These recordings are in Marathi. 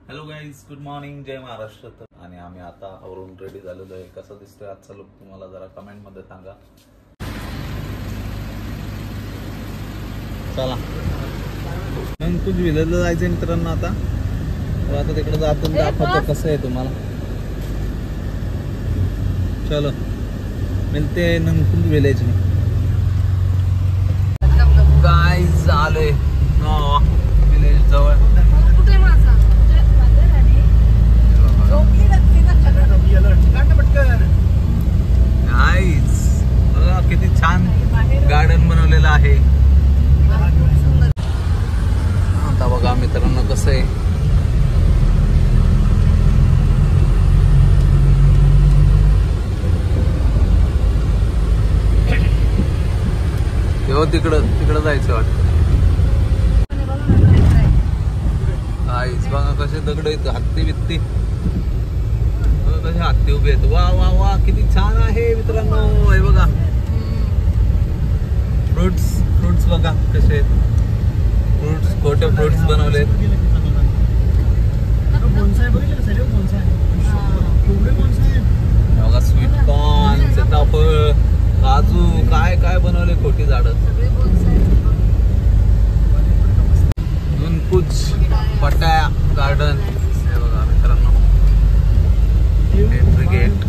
हॅलो गाईज, गुड मॉर्निंग, जय महाराष्ट्र. आणि आम्ही आता आवरून रेडी झालेलो आहे. कसं दिसतोय आजचा लुक तुम्हाला जरा कमेंट मध्ये सांगा. चला मग तू विलेजला जायचंय मित्रांनो. आता तिकडे जातो, दाखवतो कसं आहे तुम्हाला. चलो मिळते नंकुंज विलेज में. गाईज आलोय विलेज जवळ. बघा किती छान गार्डन बनवलेलं आहे. आता बघा मित्रांनो कसं आहे. तेव्हा तिकडं जायचं वाटतं. आईच बघा कसे दगड आहेत, हत्ती बित्ती कसे हत्ती उभे आहेत. वा वा वा किती छान आहे मित्रांनो. हे बघा फ्रुट्स बघा कसे फ्रुट्स, खोटे फ्रुट्स बनवले. बघा स्वीट कॉर्न, सीताफळ, काजू, काय काय बनवले खोटी झाडं. नंकुंज पटाया गार्डन. हे बघा मित्रांनो एंट्री गेट.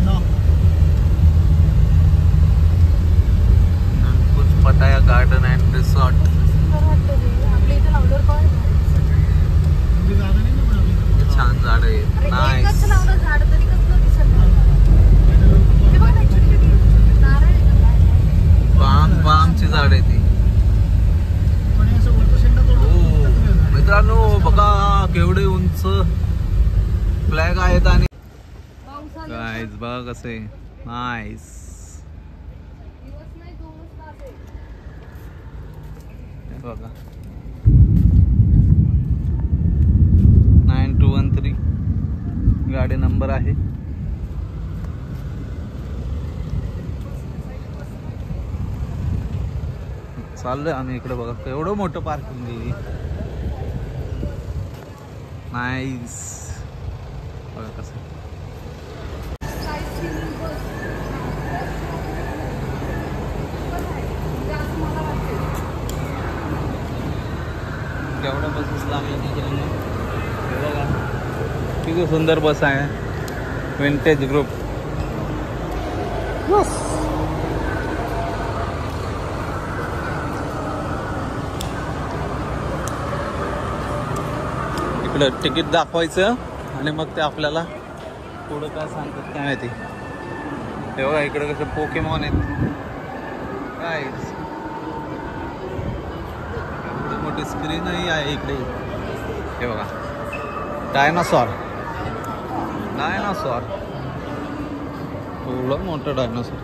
नंकुंज पटाया गार्डन अँड रिसॉर्ट. छान झाड आहे. नाईस. पामची झाड आहे ती. मित्रांनो बघा केवढे उंच फ्लॅग आहेत. आणि गाईज बघा कसे नाईस. बघा 9213 गाडी नंबर आहे. चाललोय आम्ही इकडे. बघा एवढं मोठं पार्किंग आहे. नाईस. बघा कसं केवढ्या बसेस लागल्या. बघा किती सुंदर बस आहे. Vintage group. इकडं तिकीट दाखवायचं आणि मग ते आपल्याला पुढं काय सांगतात काय माहिती. हे बघा इकडे कसं पोकेमॉन आहेत. काय मोठी स्क्रीनही आहे इकडे. हे बघा डायनासॉर एवढं मोठं डायनासॉर.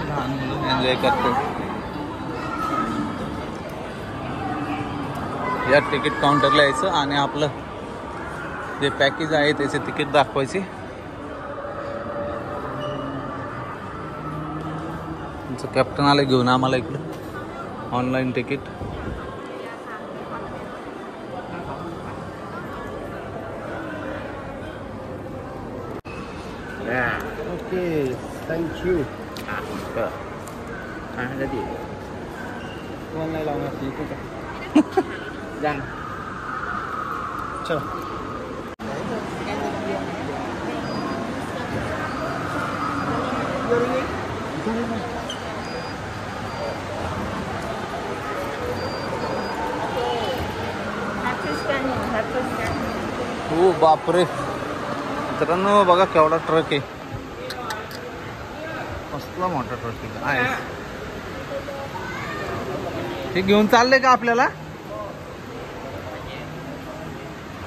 लहान मुलं एन्जॉय करतात. या तिकीट काउंटरला यायचं आणि आपलं जे पॅकेज आहे त्याचे तिकीट दाखवायचे. तुमचं कॅप्टन आलं घेऊन आम्हाला इकडं online ticket. Okay thank you. jadi tuan lai lau nasi itu kan jangan coba हो बापरे मित्रांनो बघा केवढा ट्रक आहे. कसला मोठा ट्रक आहे. हे घेऊन चालले का आपल्याला.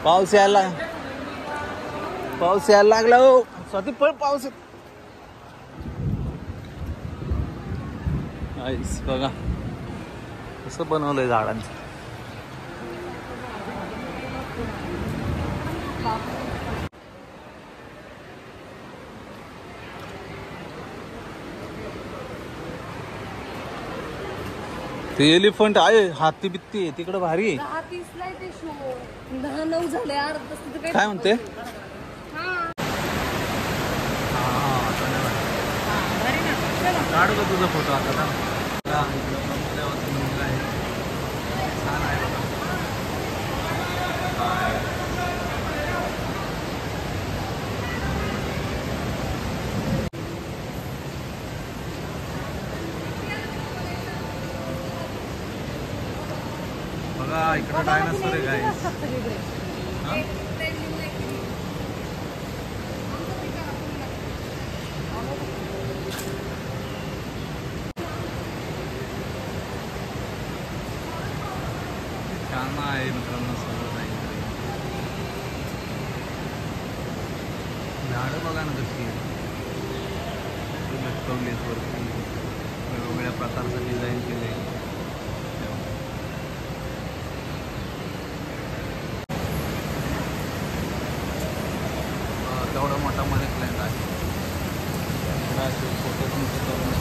पाऊस यायला लागला. हो स्वतः पण पाऊस आईस. बघा कसं बनवलंय झाडांचं. ते एलिफंट आहे, हाती बित्ती आहे तिकडं भारी आहे. 10:30 ला आहे ते शो. 10:09 झाले यार. तसं तर काही काय म्हणते? हा. भारी ना. चला. काढू का तुझा फोटो आता का? ब्रह्मदेवाचं मंदिर आहे, छान आहे बघा. बघा इकडं डायनासोर आहे काय. छान आहे मित्रांनो सगळं काही. झाडं बघा ना कशी लटकवली आहेत वरती, वेगवेगळ्या प्रकारचं डिझाईन केले. तेवढा मोठा मध्ये प्लॅन आहे. फोटो तुमचे करून